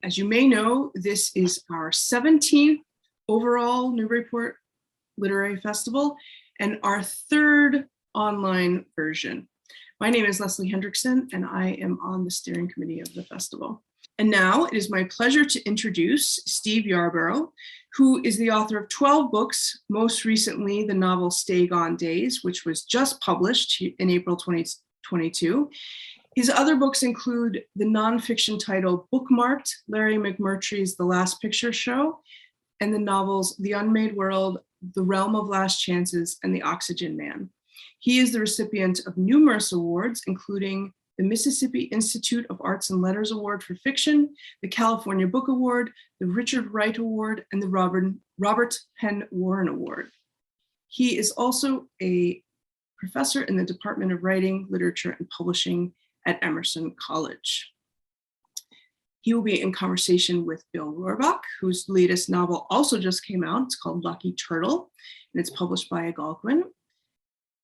As you may know, this is our 17th overall Newburyport Literary Festival and our third online version. My name is Leslie Hendrickson, and I am on the steering committee of the festival. And now it is my pleasure to introduce Steve Yarbrough, who is the author of 12 books, most recently the novel Stay Gone Days, which was just published in April 2022. His other books include the nonfiction title Bookmarked, Larry McMurtry's The Last Picture Show, and the novels The Unmade World, The Realm of Last Chances, and The Oxygen Man. He is the recipient of numerous awards, including the Mississippi Institute of Arts and Letters Award for Fiction, the California Book Award, the Richard Wright Award, and the Robert Penn Warren Award. He is also a professor in the Department of Writing, Literature, and Publishing at Emerson College. He will be in conversation with Bill Roorbach, whose latest novel also just came out. It's called Lucky Turtle, and it's published by Algonquin.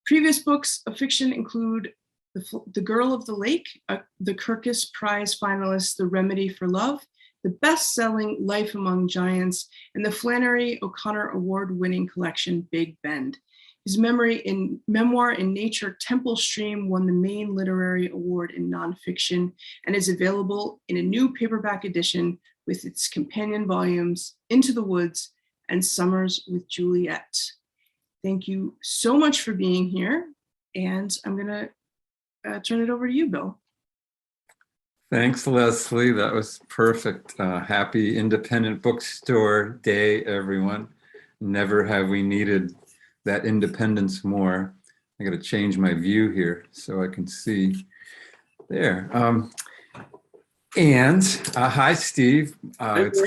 Previous books of fiction include The Girl of the Lake, the Kirkus Prize finalist, The Remedy for Love, the best-selling Life Among Giants, and the Flannery O'Connor award-winning collection, Big Bend. His memoir in Nature, Temple Stream, won the Maine Literary Award in Nonfiction and is available in a new paperback edition with its companion volumes, Into the Woods and Summers with Juliet. Thank you so much for being here, and I'm gonna turn it over to you, Bill. Thanks, Leslie. That was perfect. Happy Independent Bookstore Day, everyone. Never have we needed that independence more. I got to change my view here so I can see there. Hi, Steve. It's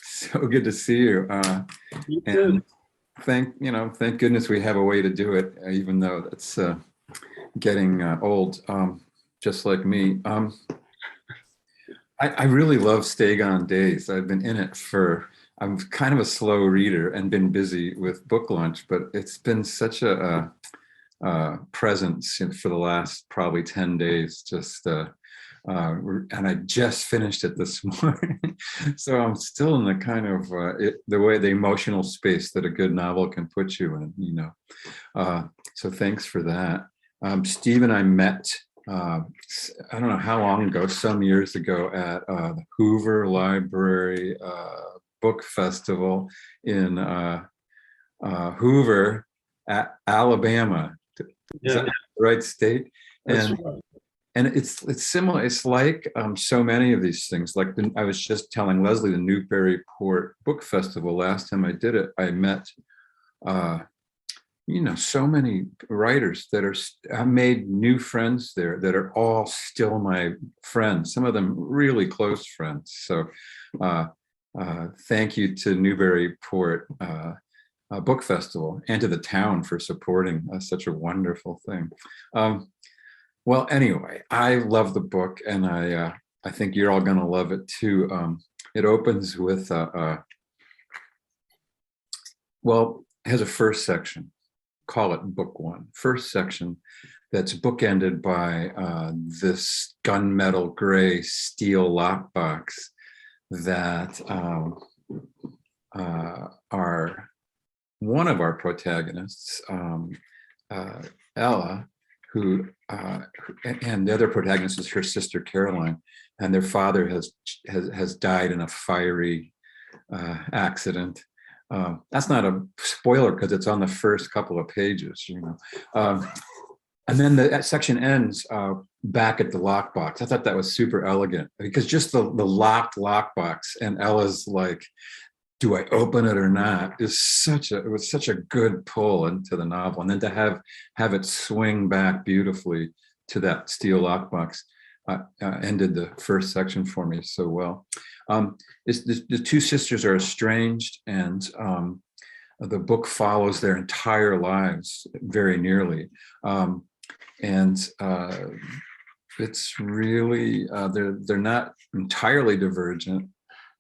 so good to see you. And thank goodness we have a way to do it, even though that's getting old, just like me. I really love Stay Gone Days. I've been in it I'm kind of a slow reader and been busy with book launch, but it's been such a presence for the last probably 10 days, and I just finished it this morning. So I'm still in the kind of, the emotional space that a good novel can put you in, so thanks for that. Steve and I met, I don't know how long ago, some years ago at the Hoover Library Book Festival in Hoover, Alabama. Is that the right state? And it's similar. It's like so many of these things. Like I was just telling Leslie, the Newburyport Book Festival. Last time I did it, I met so many writers that I've made new friends there that are all still my friends. Some of them really close friends. So. Thank you to Newburyport Book Festival and to the town for supporting such a wonderful thing. Well, anyway, I love the book, and I think you're all going to love it too. It opens with, it has a first section. Call it Book One. First section that's bookended by this gunmetal gray steel lockbox that are one of our protagonists, Ella, who and the other protagonist is her sister Caroline, and their father has died in a fiery accident. That's not a spoiler because it's on the first couple of pages, and then that section ends back at the lockbox. I thought that was super elegant because just the locked lockbox and Ella's like, do I open it or not? It was such a good pull into the novel. And then to have it swing back beautifully to that steel lockbox ended the first section for me so well. The two sisters are estranged, and the book follows their entire lives very nearly. It's really, they're not entirely divergent,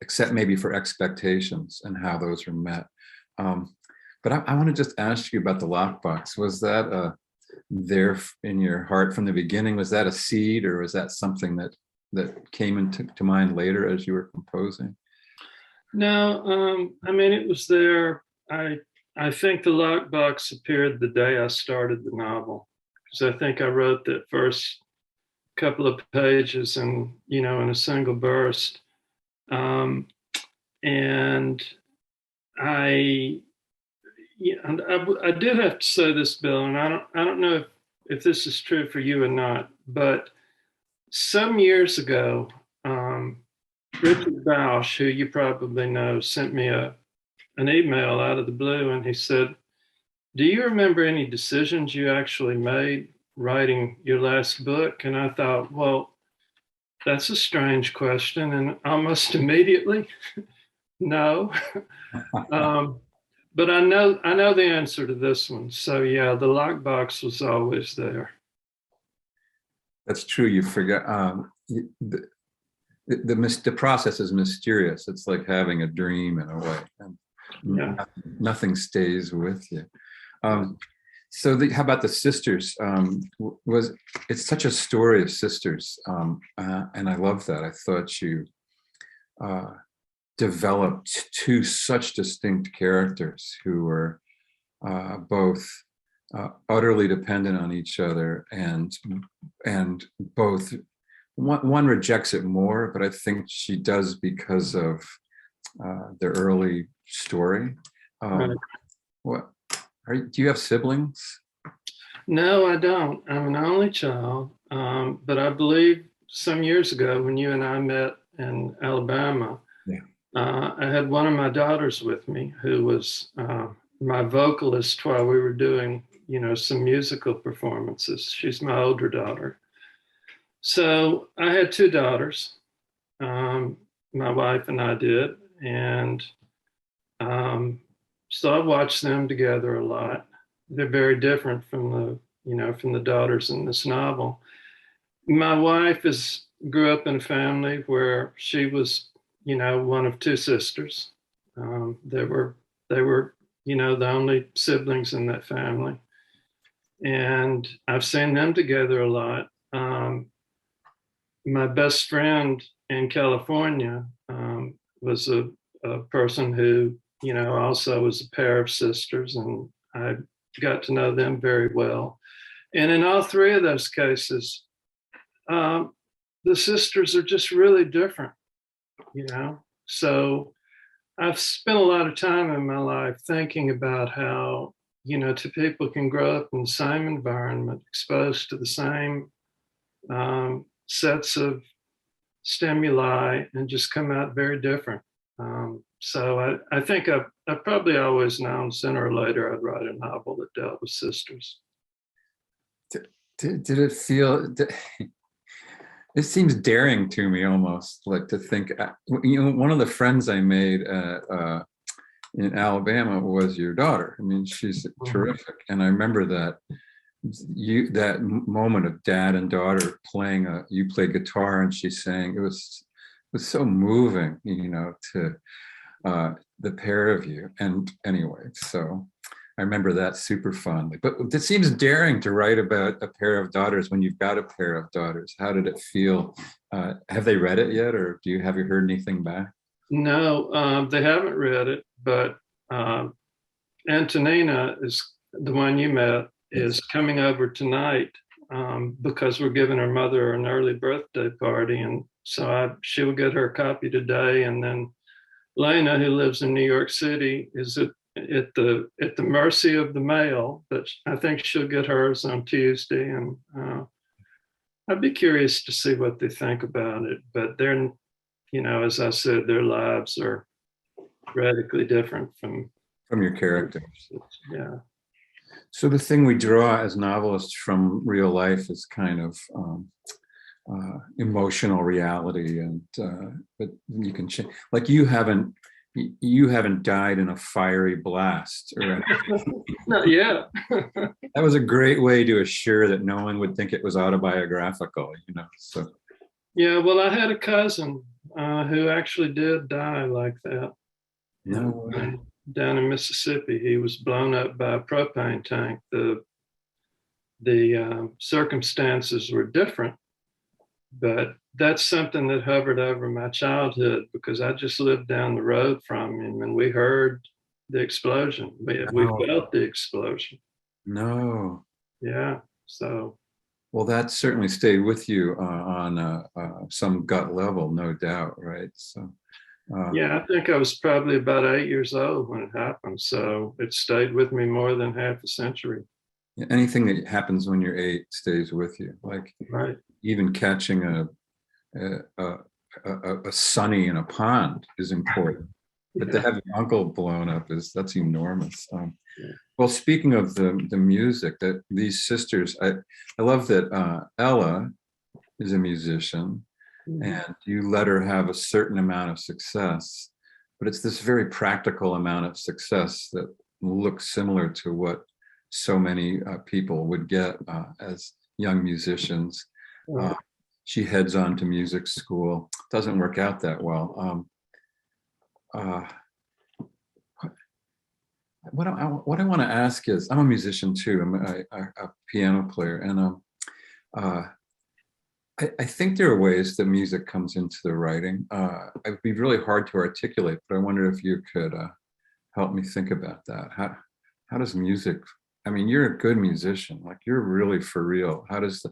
except maybe for expectations and how those are met. But I want to just ask you about the lockbox. Was that there in your heart from the beginning? Was that a seed, or was that something that that came into to mind later as you were composing? No, I mean, it was there. I think the lockbox appeared the day I started the novel, because I think I wrote that first couple of pages and, in a single burst. And I, I did have to say this, Bill, and I don't know if this is true for you or not, but some years ago, Richard Bausch, who you probably know, sent me an email out of the blue, and he said, "Do you remember any decisions you actually made writing your last book?" And I thought, well, that's a strange question, and almost immediately, no. But I know the answer to this one. So yeah, the lockbox was always there. That's true. You forgot. The process is mysterious. It's like having a dream in a way, and Yeah. nothing stays with you. So how about the sisters? It's such a story of sisters, and I love that. I thought you developed two such distinct characters who were both utterly dependent on each other, and both one rejects it more, but I think she does because of the early story. Right. What do you have siblings? No, I don't. I'm an only child. But I believe some years ago when you and I met in Alabama, Yeah. I had one of my daughters with me who was my vocalist while we were doing, some musical performances. She's my older daughter. So I had two daughters. My wife and I did. And so I watched them together a lot. They're very different from the daughters in this novel. My wife grew up in a family where she was, one of two sisters. They were, the only siblings in that family. And I've seen them together a lot. My best friend in California was a person who, also was a pair of sisters, and I got to know them very well. And in all three of those cases, the sisters are just really different, So I've spent a lot of time in my life thinking about how, two people can grow up in the same environment, exposed to the same sets of stimuli, and just come out very different. So I think I've probably always known sooner or later I'd write a novel that dealt with sisters. Did it feel? It seems daring to me, almost like to think. One of the friends I made in Alabama was your daughter. I mean, she's terrific, and I remember that moment of dad and daughter playing. You played guitar and she sang. It was so moving, to the pair of you. And anyway, so I remember that super fondly. But it seems daring to write about a pair of daughters when you've got a pair of daughters. How did it feel? Have they read it yet, or have you heard anything back? No, they haven't read it, but Antonina is the one you met, is coming over tonight because we're giving her mother an early birthday party. And so she will get her a copy today. And then Lena, who lives in New York City, is at the mercy of the mail, but I think she'll get hers on Tuesday. And I'd be curious to see what they think about it. But they're, as I said, their lives are radically different from your characters. Yeah. So the thing we draw as novelists from real life is kind of emotional reality, and but you can change. Like you haven't died in a fiery blast, or Not yet. that was a great way to assure that no one would think it was autobiographical, So Yeah, well, I had a cousin who actually did die like that. No way. Down in Mississippi, he was blown up by a propane tank. The circumstances were different, But that's something that hovered over my childhood because I just lived down the road from him and we heard the explosion. We Oh, felt the explosion. no. Yeah. So, Well, that certainly stayed with you on some gut level, no doubt, right? So, yeah, I think I was probably about 8 years old when it happened. So it stayed with me more than half a century. anything that happens when you're 8 stays with you. Like Right. even catching a sunny in a pond is important. But to Yeah. have your uncle blown up that's enormous. Yeah. Well, speaking of the music, that these sisters, I love that Ella is a musician, Mhm. and you let her have a certain amount of success, but it's this very practical amount of success that looks similar to what so many people would get as young musicians. Uh, Right. she heads on to music school, doesn't work out that well. Uh, what I want to ask is, I'm a musician too. I'm a piano player, and uh, I think there are ways that music comes into the writing. It'd be really hard to articulate, but I wonder if you could help me think about that. How does music? I mean, you're a good musician. Like you're really for real. How does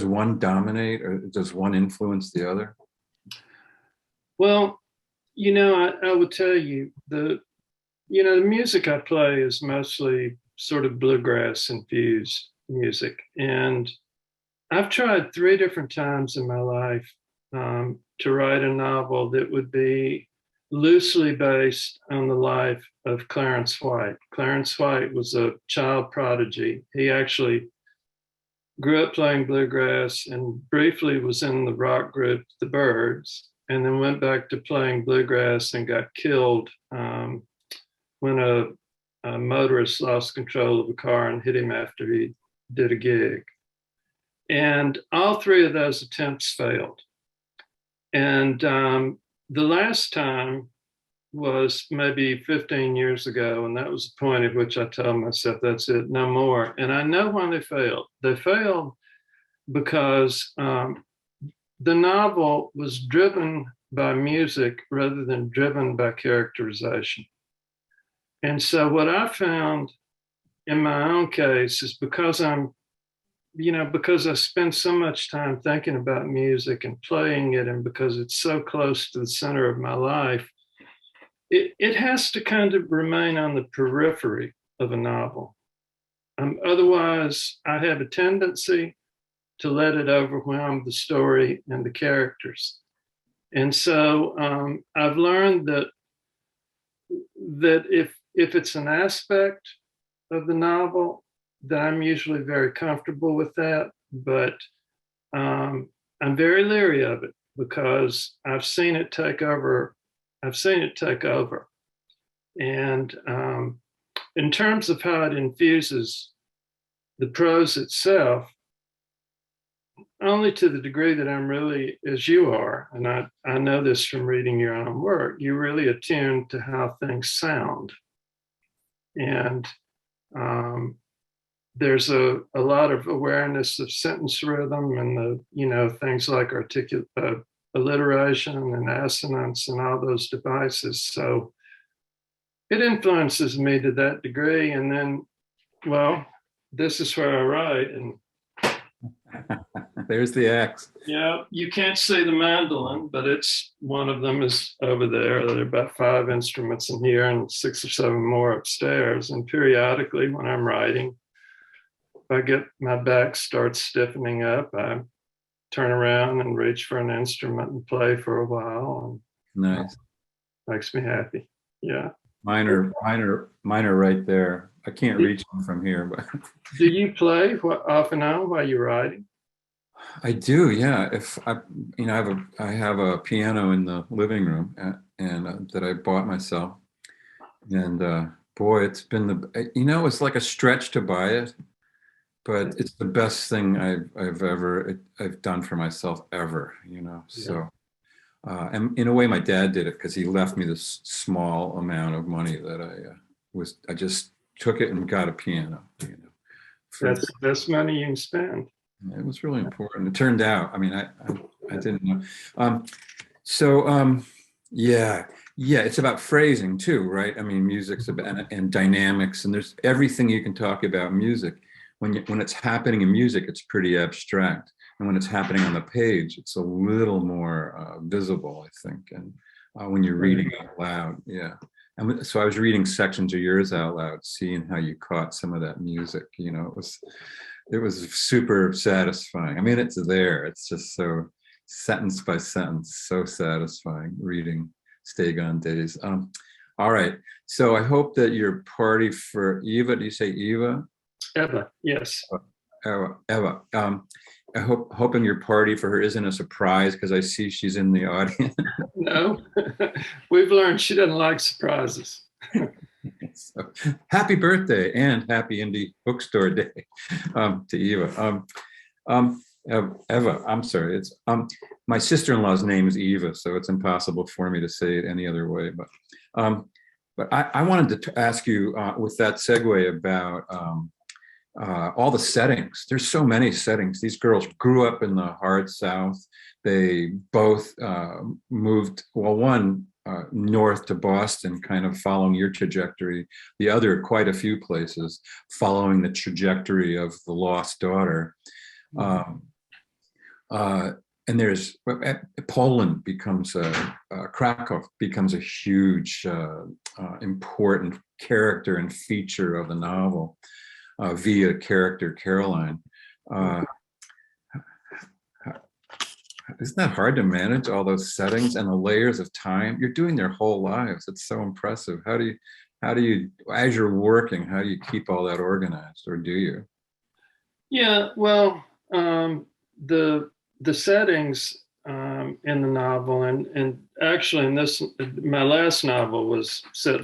one dominate, or does one influence the other? Well, I would tell you the music I play is mostly sort of bluegrass infused music. And I've tried 3 different times in my life to write a novel that would be loosely based on the life of Clarence White. Clarence White was a child prodigy. He actually grew up playing bluegrass and briefly was in the rock group The Byrds, and then went back to playing bluegrass and got killed when a motorist lost control of a car and hit him after he did a gig. And all 3 of those attempts failed. And the last time was maybe 15 years ago. And that was the point at which I told myself, that's it, no more. And I know why they failed. They failed because the novel was driven by music rather than driven by characterization. And so what I found in my own case is because because I spend so much time thinking about music and playing it, and because it's so close to the center of my life, it has to kind of remain on the periphery of a novel. Otherwise, I have a tendency to let it overwhelm the story and the characters. And so I've learned that if it's an aspect of the novel, that I'm usually very comfortable with that, but I'm very leery of it because I've seen it take over. I've seen it take over, and in terms of how it infuses the prose itself, only to the degree that I'm really, as you are, and I know this from reading your own work, you're really attuned to how things sound. And there's a lot of awareness of sentence rhythm and things like alliteration and assonance and all those devices. So it influences me to that degree. And then, well, this is where I write. And There's the X. yeah, you can't see the mandolin, but it's one of them is over there. There are about 5 instruments in here and 6 or 7 more upstairs. And periodically, when I'm writing, if I get my back starts stiffening up, I turn around and reach for an instrument and play for a while, and Nice. makes me happy. Yeah. Mine are right there. I can't reach them from here, but Do you play off and on while you're writing? I do. Yeah. If I have a piano in the living room, and that I bought myself, and boy, it's been it's like a stretch to buy it, but it's the best thing I've done for myself ever. So. And in a way, my dad did it because he left me this small amount of money that I just took it and got a piano. For, That's the best money you can spend. It was really important. It turned out, I mean, I didn't know. So yeah, it's about phrasing too, right? I mean, music's about and dynamics, and there's everything you can talk about music. When it's happening in music, it's pretty abstract, and when it's happening on the page, it's a little more visible, I think. And when you're reading out loud, yeah. And so I was reading sections of yours out loud, seeing how you caught some of that music. You know, it was super satisfying. I mean, it's there. It's just so sentence by sentence, so satisfying reading Stay Gone Days. All right. So I hope that your party for Eva, do you say Eva? Eva, yes. Eva. Hoping your party for her isn't a surprise because I see she's in the audience. No, we've learned she doesn't like surprises. So, happy birthday and happy Indie Bookstore Day to Eva. Eva, I'm sorry. It's my sister-in-law's name is Eva, so it's impossible for me to say it any other way. But I wanted to ask you with that segue about all the settings. There's so many settings. These girls grew up in the hard South. They both moved, well, one north to Boston, kind of following your trajectory. The other, quite a few places, following the trajectory of the lost daughter. And there's Poland becomes Krakow becomes a huge, important character and feature of the novel via character Caroline. Isn't that hard to manage, all those settings and the layers of time? You're doing their whole lives. It's so impressive. How do you, as you're working, how do you keep all that organized, or do you? Yeah, well, the settings in the novel, and actually in this, my last novel was set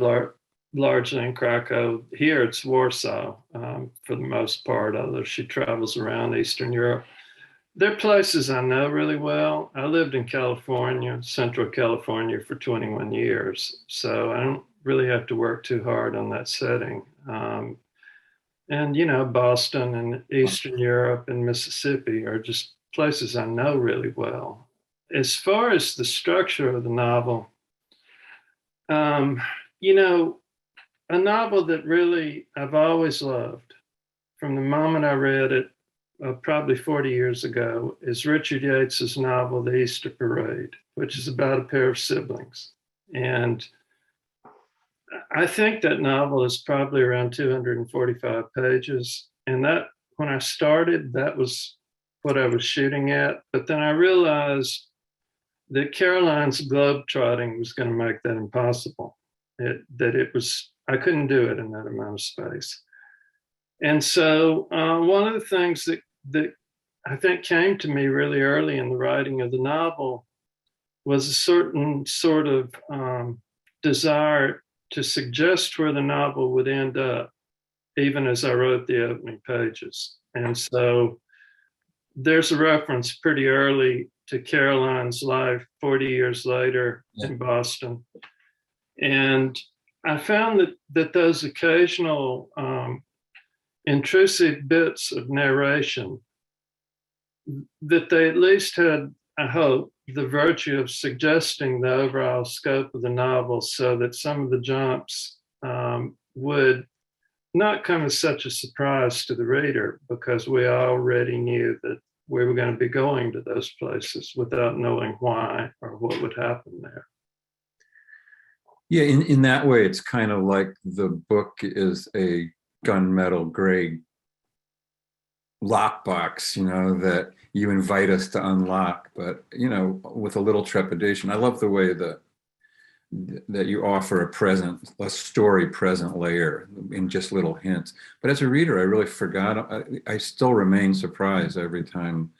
largely in Krakow. Here it's Warsaw for the most part, although she travels around Eastern Europe. They're places I know really well. I lived in California, Central California, for 21 years, so I don't really have to work too hard on that setting. And, you know, Boston and Eastern Europe and Mississippi are just places I know really well. As far as the structure of the novel, you know, a novel that really I've always loved from the moment I read it, probably 40 years ago, is Richard Yates's novel, The Easter Parade, which is about a pair of siblings. And I think that novel is probably around 245 pages. And that, when I started, that was what I was shooting at. But then I realized that Caroline's globetrotting was going to make that impossible. I couldn't do it in that amount of space. And so one of the things that I think came to me really early in the writing of the novel was a certain sort of desire to suggest where the novel would end up, even as I wrote the opening pages. And so there's a reference pretty early to Caroline's life 40 years later in Boston. And I found that those occasional intrusive bits of narration, that they at least had, I hope, the virtue of suggesting the overall scope of the novel, so that some of the jumps would not come as such a surprise to the reader, because we already knew that we were going to be going to those places without knowing why or what would happen there. Yeah, in that way, it's kind of like the book is a gunmetal gray lockbox, you know, that you invite us to unlock, but, you know, with a little trepidation. I love the way that you offer a story present layer in just little hints. But as a reader, I really forgot. I still remain surprised every time.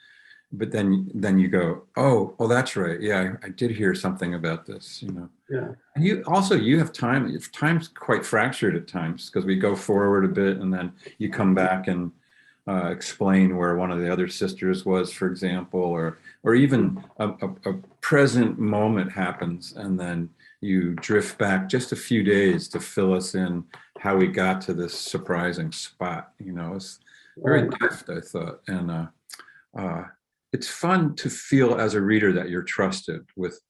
But then you go, oh, that's right. Yeah, I did hear something about this, you know. Yeah. And you have time. Time's quite fractured at times, because we go forward a bit and then you come back and explain where one of the other sisters was, for example, or even a present moment happens, and then you drift back just a few days to fill us in how we got to this surprising spot. You know, it's very deft, I thought. And it's fun to feel as a reader that you're trusted with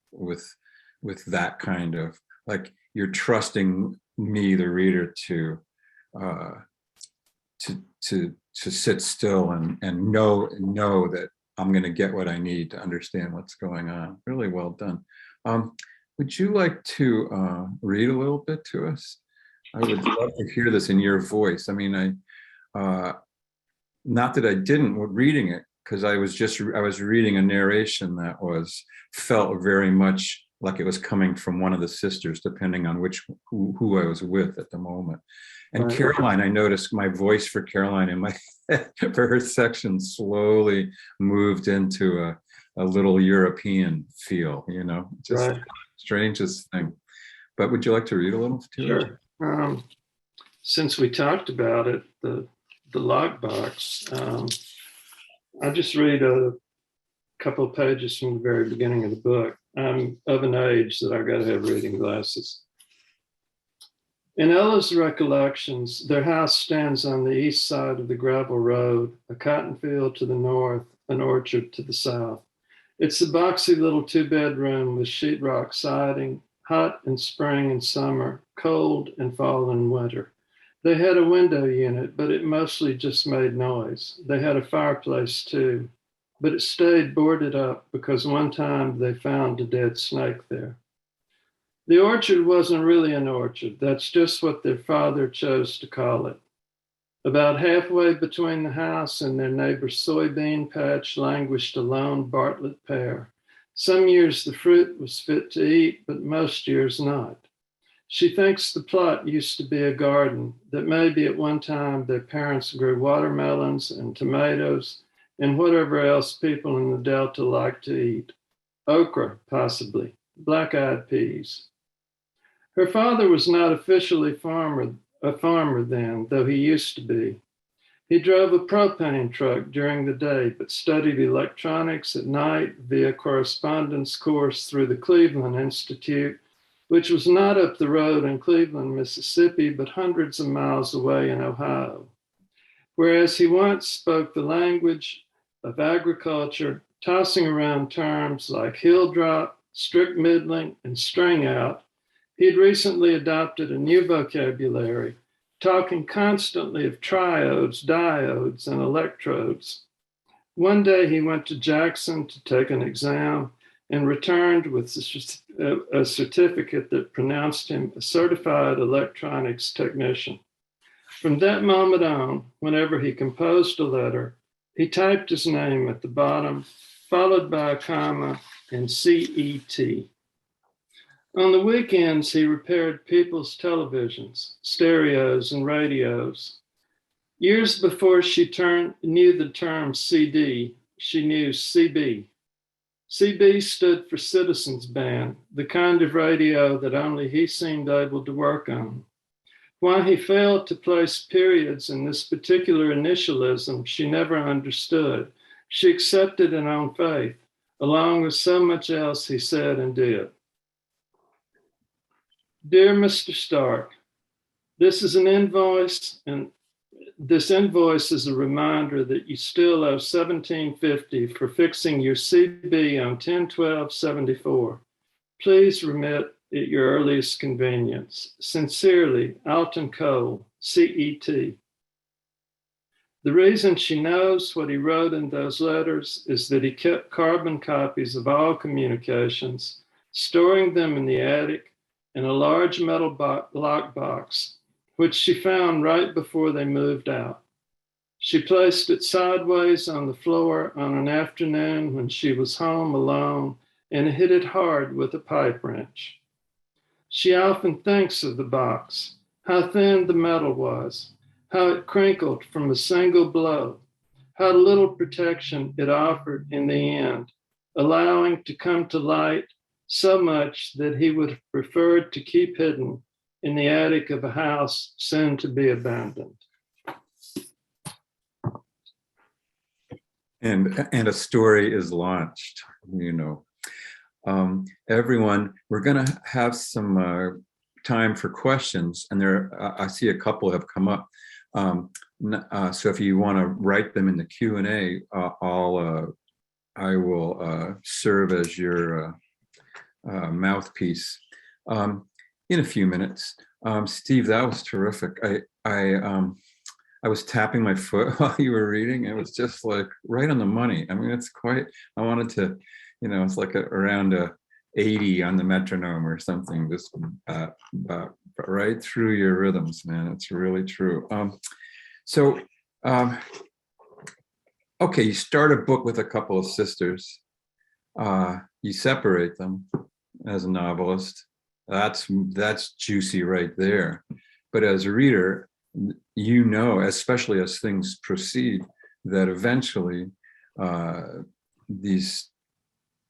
that kind of, like, you're trusting me, the reader, to sit still and know that I'm going to get what I need to understand what's going on. Really well done. Would you like to read a little bit to us? I would love to hear this in your voice. I mean, not that I didn't reading it, because I was reading a narration that felt very much like it was coming from one of the sisters, depending on who I was with at the moment. And Right. Caroline, I noticed my voice for Caroline in my head for her section slowly moved into a little European feel, just Right. strangest thing. But would you like to read a little to us? Sure. Since we talked about it, the lockbox, I'll just read a couple of pages from the very beginning of the book. I'm of an age that I got to have reading glasses. In Ella's recollections, their house stands on the east side of the gravel road, a cotton field to the north, an orchard to the south. It's a boxy little 2-bedroom with sheetrock siding, hot in spring and summer, cold in fall and winter. They had a window unit, but it mostly just made noise. They had a fireplace too, but it stayed boarded up because one time they found a dead snake there. The orchard wasn't really an orchard. That's just what their father chose to call it. About halfway between the house and their neighbor's soybean patch languished a lone Bartlett pear. Some years the fruit was fit to eat, but most years not. She thinks the plot used to be a garden, that maybe at one time their parents grew watermelons and tomatoes and whatever else people in the Delta like to eat. Okra, possibly, black-eyed peas. Her father was not officially a farmer then, though he used to be. He drove a propane truck during the day, but studied electronics at night via correspondence course through the Cleveland Institute, which was not up the road in Cleveland, Mississippi, but hundreds of miles away in Ohio. Whereas he once spoke the language of agriculture, tossing around terms like hill drop, strict middling, and string out, he had recently adopted a new vocabulary, talking constantly of triodes, diodes, and electrodes. One day he went to Jackson to take an exam and returned with a certificate that pronounced him a certified electronics technician. From that moment on, whenever he composed a letter, he typed his name at the bottom, followed by a comma and CET. On the weekends, he repaired people's televisions, stereos, and radios. Years before she knew the term CD, she knew CB. CB stood for Citizens Band, the kind of radio that only he seemed able to work on. Why he failed to place periods in this particular initialism, she never understood. She accepted it on faith, along with so much else he said and did. Dear Mr. Stark, this is an invoice, and this invoice is a reminder that you still owe $17.50 for fixing your CB on 10/12/74. Please remit at your earliest convenience. Sincerely, Alton Cole, CET. The reason she knows what he wrote in those letters is that he kept carbon copies of all communications, storing them in the attic in a large metal lockbox, which she found right before they moved out. She placed it sideways on the floor on an afternoon when she was home alone and hit it hard with a pipe wrench. She often thinks of the box, how thin the metal was, how it crinkled from a single blow, how little protection it offered in the end, allowing to come to light so much that he would have preferred to keep hidden in the attic of a house soon to be abandoned. And a story is launched, everyone, we're going to have some time for questions, and I see a couple have come up. So if you want to write them in the Q&A, I will serve as your mouthpiece in a few minutes. Steve, that was terrific. I was tapping my foot while you were reading. It was just like right on the money. I mean, it's quite, I wanted to, it's like around 80 on the metronome or something, just right through your rhythms, man. It's really true. Okay, you start a book with a couple of sisters. You separate them as a novelist. That's juicy right there. But as a reader, especially as things proceed, that eventually these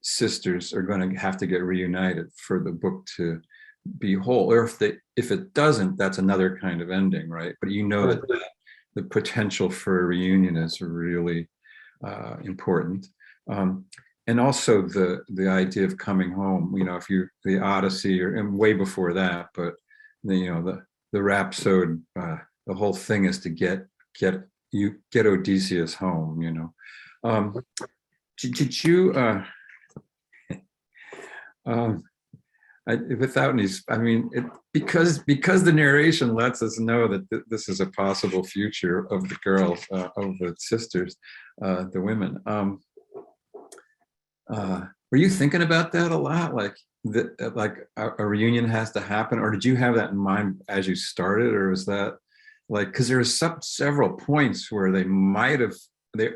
sisters are going to have to get reunited for the book to be whole. Or if it doesn't, that's another kind of ending, right? But that the potential for a reunion is really important. And also the idea of coming home, if the Odyssey, and way before that, but the rhapsode, the whole thing is to get Odysseus home. Did you without any, because the narration lets us know that this is a possible future of the girls, of the sisters, the women. Were you thinking about that a lot? Like a reunion has to happen, or did you have that in mind as you started, or was that because there's several points where they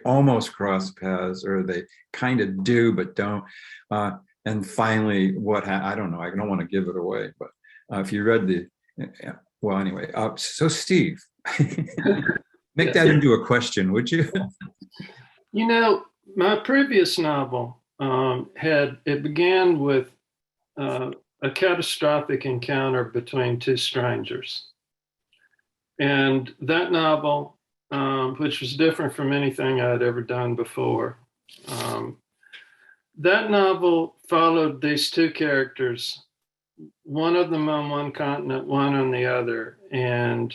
almost cross paths, or they kind of do but don't. And finally, I don't know. I don't want to give it away, but if you read well, anyway. So Steve, make that into a question, would you? My previous novel began with a catastrophic encounter between two strangers. And that novel, which was different from anything I'd ever done before, that novel followed these two characters, one of them on one continent, one on the other. And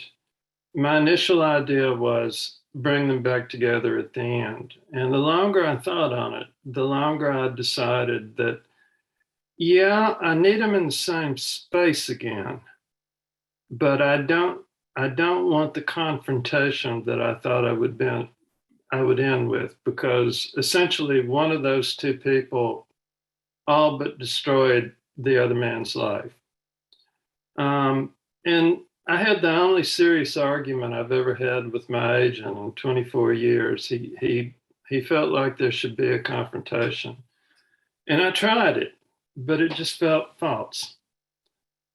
my initial idea was bring them back together at the end. And the longer I thought on it, the longer I decided that, yeah, I need them in the same space again, but I don't want the confrontation that I thought I would end with, because essentially one of those two people all but destroyed the other man's life. And I had the only serious argument I've ever had with my agent in 24 years. He felt like there should be a confrontation. And I tried it, but it just felt false.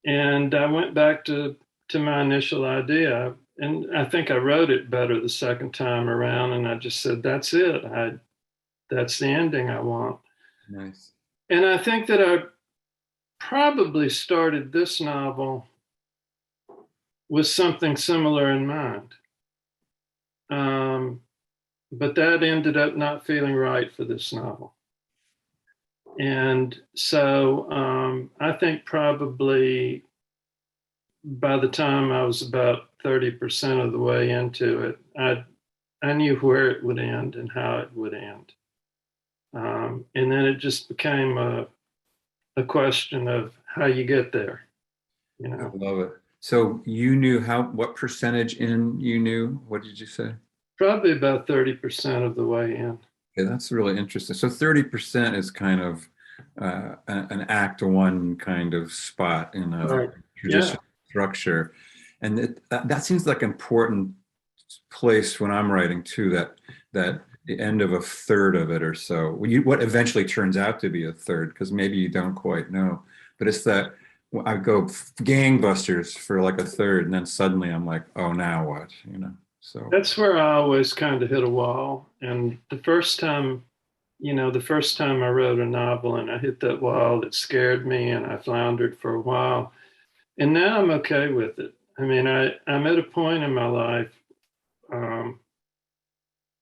And I went back to my initial idea, and I think I wrote it better the second time around, and I just said, that's it. That's the ending I want. Nice. And I think that I probably started this novel with something similar in mind. But that ended up not feeling right for this novel. And so I think probably by the time I was about 30% of the way into it, I knew where it would end and how it would end. And then it just became a question of how you get there. I love it. So you knew what percentage in you knew? What did you say? Probably about 30% of the way in. Okay, that's really interesting. So 30% is kind of an act one kind of spot in a traditional structure. And that seems like an important place when I'm writing too, that the end of a third of it or so, what eventually turns out to be a third, because maybe you don't quite know, but it's that I go gangbusters for like a third, and then suddenly I'm like, oh, now what? So that's where I always kind of hit a wall. And the first time I wrote a novel and I hit that wall, it scared me and I floundered for a while. And now I'm okay with it. I mean, I'm at a point in my life, and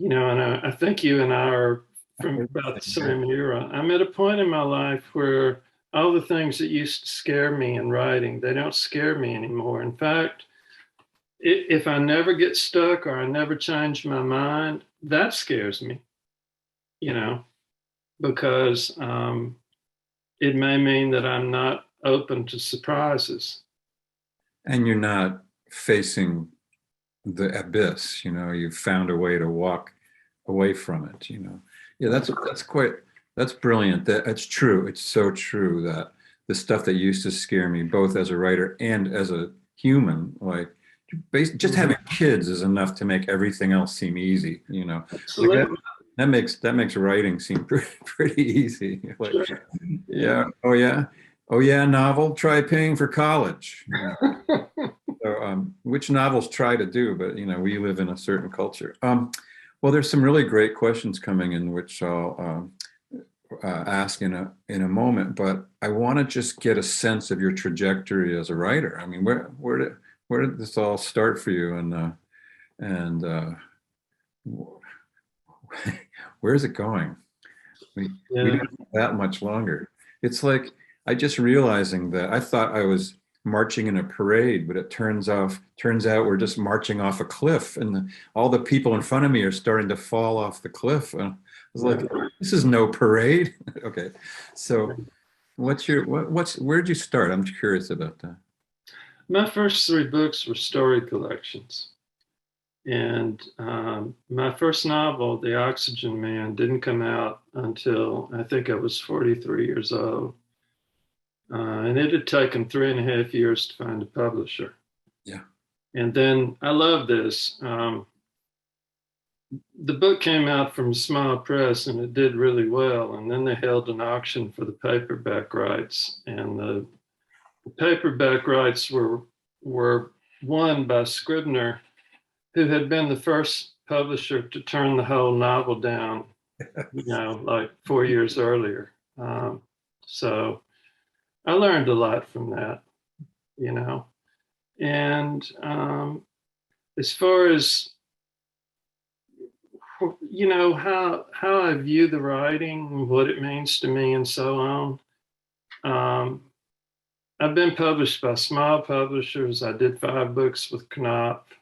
I think you and I are from about the same era. I'm at a point in my life where all the things that used to scare me in writing, they don't scare me anymore. In fact, if I never get stuck or I never change my mind, that scares me, you know, because it may mean that I'm not open to surprises. And you're not facing the abyss, you've found a way to walk away from it, Yeah, that's brilliant. That's true. It's so true that the stuff that used to scare me, both as a writer and as a human, like just having kids is enough to make everything else seem easy, Like Absolutely. that makes writing seem pretty easy. Like, Sure. yeah, oh yeah, novel, try paying for college. So, which novels try to do, but we live in a certain culture. Well, there's some really great questions coming in, which I'll ask in a moment. But I want to just get a sense of your trajectory as a writer. I mean, where did this all start for you, and where's it going? We Yeah. don't have that much longer. It's like I just realizing that I thought I was marching in a parade, but it turns out we're just marching off a cliff, and all the people in front of me are starting to fall off the cliff. And I was like, this is no parade. Okay, so where'd you start? I'm curious about that. My first three books were story collections. And my first novel, The Oxygen Man, didn't come out until I think I was 43 years old. And it had taken 3.5 years to find a publisher. Yeah. And then I love this. The book came out from a small press and it did really well. And then they held an auction for the paperback rights. And the paperback rights were won by Scribner, who had been the first publisher to turn the whole novel down, like 4 years earlier. So I learned a lot from that, And as far as, how I view the writing, what it means to me, and so on, I've been published by small publishers. I did 5 books with Knopf.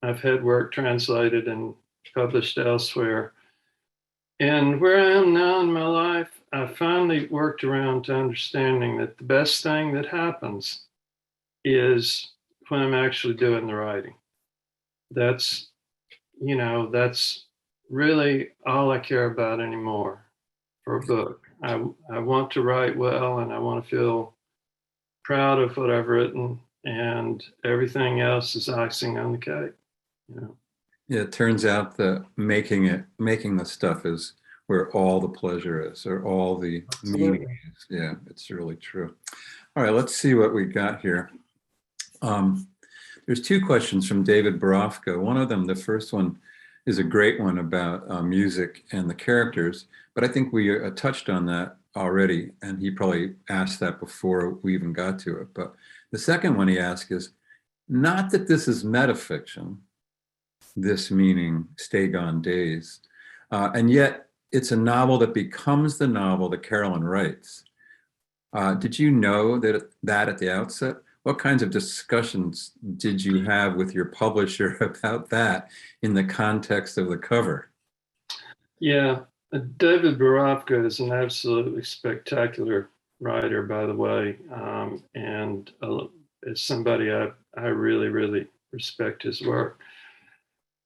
I've had work translated and published elsewhere. And where I am now in my life, I finally worked around to understanding that the best thing that happens is when I'm actually doing the writing. That's really all I care about anymore for a book. I want to write well, and I want to feel proud of what I've written, and everything else is icing on the cake. Yeah, it turns out that making the stuff is where all the pleasure is, or all the meaning is. Yeah, it's really true. All right, let's see what we got here. There's 2 questions from David Borofka. One of them, the first one, is a great one about music and the characters, but I think we touched on that already, and he probably asked that before we even got to it. But the second one he asked is, not that this is metafiction, this meaning Stay Gone Days, and yet it's a novel that becomes the novel that Carolyn writes. Did you know that at the outset? What kinds of discussions did you have with your publisher about that in the context of the cover? Yeah, David Borofka is an absolutely spectacular writer, by the way, and as somebody I really, really respect his work.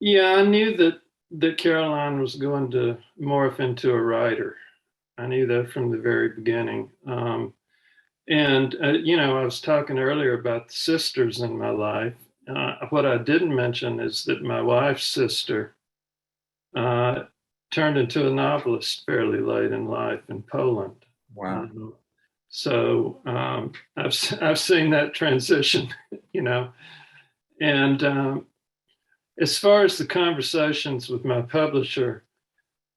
Yeah, I knew that Caroline was going to morph into a writer. I knew that from the very beginning. And I was talking earlier about the sisters in my life. What I didn't mention is that my wife's sister turned into a novelist fairly late in life in Poland. Wow. I've seen that transition, And as far as the conversations with my publisher,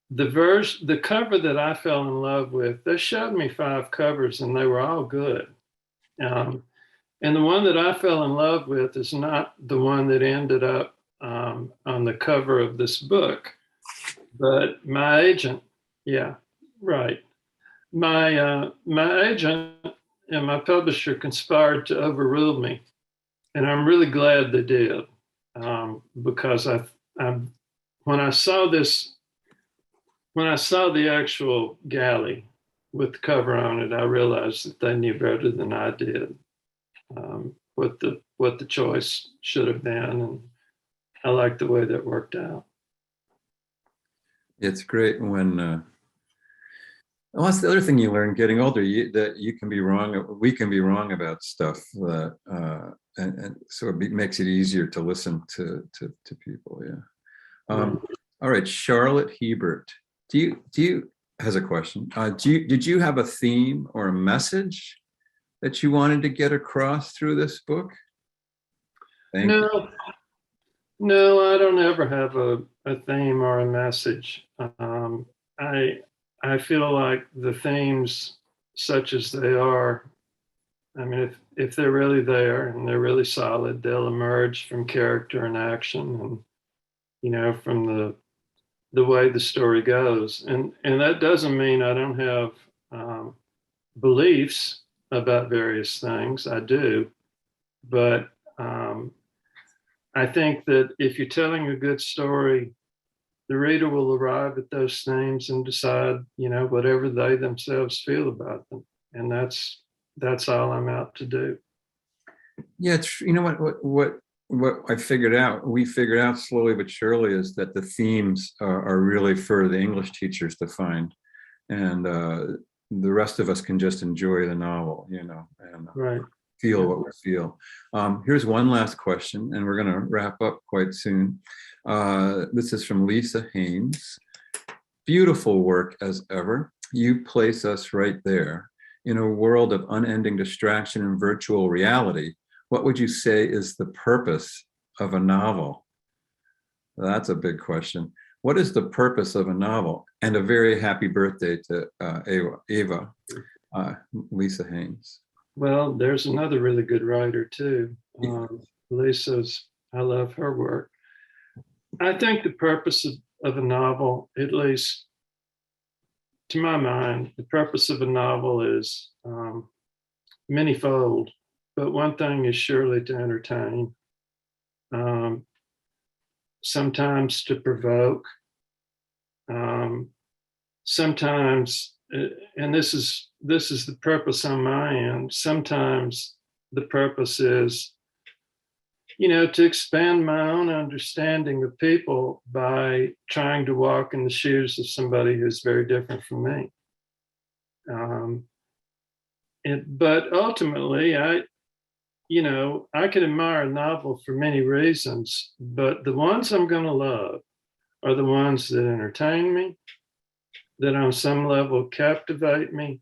the cover that I fell in love with, they showed me 5 covers and they were all good. And the one that I fell in love with is not the one that ended up on the cover of this book, but my agent, yeah, right. My agent and my publisher conspired to overrule me, and I'm really glad they did. because when I saw this, when I saw the actual galley with the cover on it, I realized that they knew better than I did what the choice should have been, and I like the way that worked out. It's great when, well, that's the other thing you learn getting older, that you can be wrong, we can be wrong about stuff, that, and so it makes it easier to listen to people, yeah. All right, Charlotte Hebert, do you has a question. Did you have a theme or a message that you wanted to get across through this book? Thank you. No, I don't ever have a theme or a message. I feel like the themes, such as they are, I mean, if they're really there and they're really solid, they'll emerge from character and action, and from the way the story goes. And that doesn't mean I don't have beliefs about various things. I do, but I think that if you're telling a good story, the reader will arrive at those themes and decide, whatever they themselves feel about them. And that's all I'm out to do. Yeah, it's, what I figured out, we figured out slowly but surely, is that the themes are really for the English teachers to find, and the rest of us can just enjoy the novel, and Right. feel what we feel. Here's one last question, and we're going to wrap up quite soon. This is from Lisa Haynes. Beautiful work as ever. You place us right there in a world of unending distraction and virtual reality. What would you say is the purpose of a novel? That's a big question. What is the purpose of a novel? And a very happy birthday to Ava, Lisa Haynes. Well, there's another really good writer too. Lisa's, I love her work. I think the purpose of a novel, at least to my mind, the purpose of a novel is manyfold. But one thing is surely to entertain, sometimes to provoke, sometimes, and this is the purpose on my end. Sometimes the purpose is, to expand my own understanding of people by trying to walk in the shoes of somebody who's very different from me. But ultimately, I can admire a novel for many reasons, but the ones I'm going to love are the ones that entertain me, that on some level captivate me,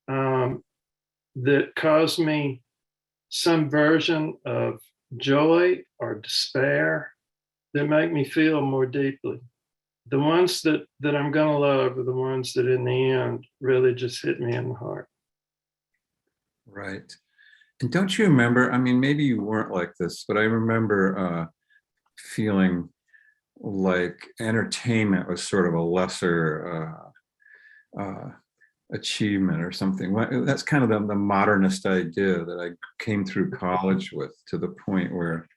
that cause me some version of joy or despair, that make me feel more deeply. The ones that I'm going to love are the ones that in the end really just hit me in the heart. Right. And don't you remember, I mean, maybe you weren't like this, but I remember feeling like entertainment was sort of a lesser achievement or something. That's kind of the modernist idea that I came through college with, to the point where,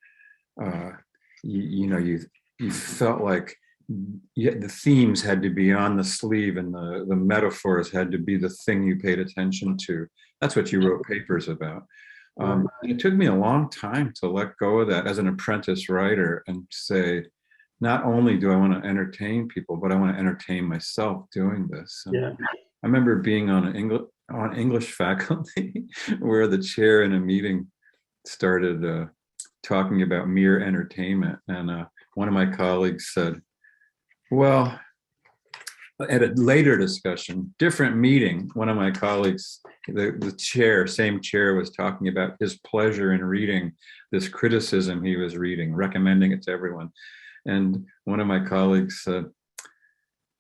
you felt like the themes had to be on the sleeve, and the metaphors had to be the thing you paid attention to. That's what you wrote papers about. And it took me a long time to let go of that as an apprentice writer and say, not only do I want to entertain people, but I want to entertain myself doing this. And Yeah. I remember being on English faculty where the chair in a meeting started talking about mere entertainment. And one of my colleagues said, well, at a later discussion, different meeting, one of my colleagues, the same chair, was talking about his pleasure in reading this criticism he was reading, recommending it to everyone. And one of my colleagues said,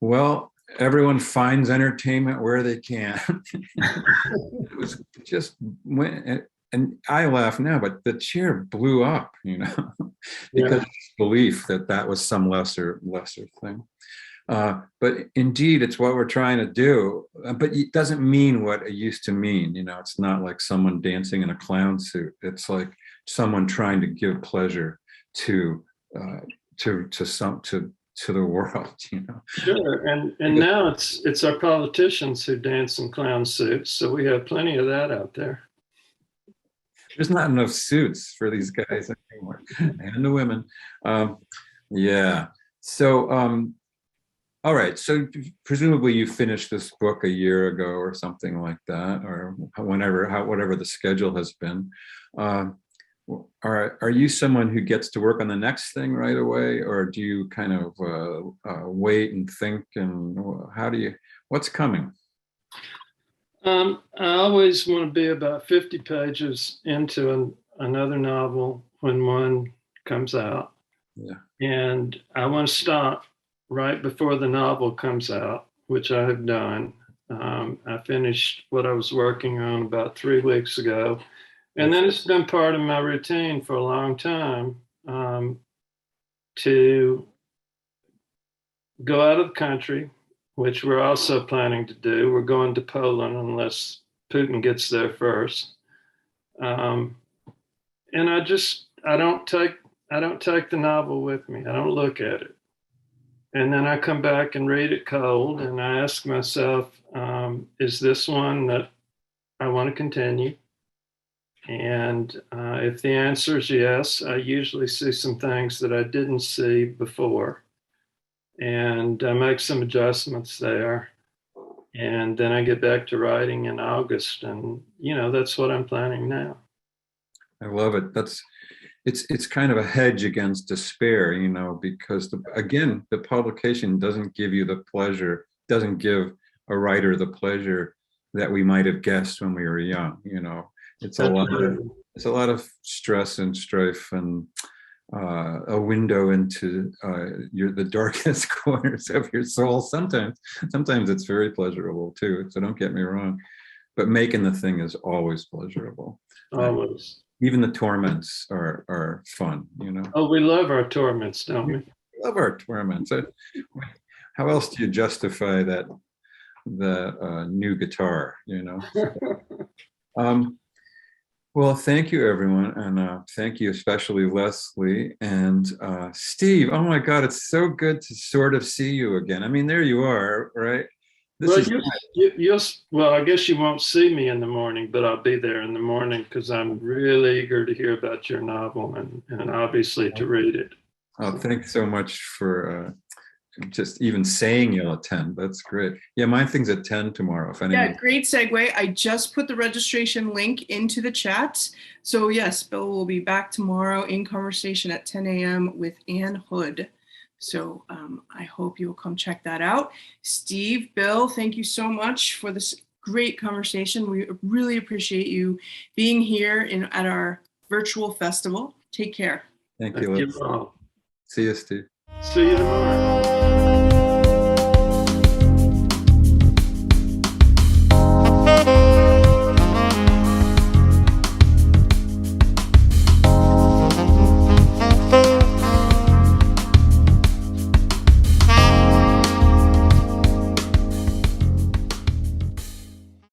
well, everyone finds entertainment where they can. It was just, and I laugh now, but the chair blew up, because of belief that was some lesser thing. But indeed, it's what we're trying to do, but it doesn't mean what it used to mean. It's not like someone dancing in a clown suit. It's like someone trying to give pleasure to the world, you know. Sure, and now it's our politicians who dance in clown suits, so we have plenty of that out there. There's not enough suits for these guys anymore, and the women. Yeah. So, all right. So presumably you finished this book a year ago or something like that, or whatever the schedule has been. Are you someone who gets to work on the next thing right away, or do you kind of wait and think, and what's coming? I always want to be about 50 pages into another novel when one comes out. Yeah. And I want to stop right before the novel comes out, which I have done. I finished what I was working on about 3 weeks ago. And then it's been part of my routine for a long time to go out of the country, which we're also planning to do. We're going to Poland unless Putin gets there first. And I don't take the novel with me. I don't look at it. And then I come back and read it cold, and I ask myself, is this one that I want to continue? And if the answer is yes, I usually see some things that I didn't see before. And I make some adjustments there. And then I get back to writing in August. And, that's what I'm planning now. I love it. It's kind of a hedge against despair, because the publication doesn't give you the pleasure, doesn't give a writer the pleasure that we might have guessed when we were young. It's a lot of stress and strife, and a window into the darkest corners of your soul. Sometimes it's very pleasurable too. So don't get me wrong, but making the thing is always pleasurable. Always. Even the torments are fun. Oh, we love our torments, don't we? We love our torments. How else do you justify the new guitar? Well, thank you, everyone. And thank you, especially Leslie and Steve. Oh my God, it's so good to sort of see you again. I mean, there you are, right? Well, I guess you won't see me in the morning, but I'll be there in the morning because I'm really eager to hear about your novel and obviously to read it. Oh, thanks so much for just even saying you'll attend. That's great. Yeah, my thing's at 10 tomorrow. Yeah, great segue. I just put the registration link into the chat. So yes, Bill will be back tomorrow in conversation at 10 a.m. with Ann Hood. So I hope you will come check that out. Steve, Bill, thank you so much for this great conversation. We really appreciate you being here at our virtual festival. Take care. Thank you. See you, Steve. See you tomorrow.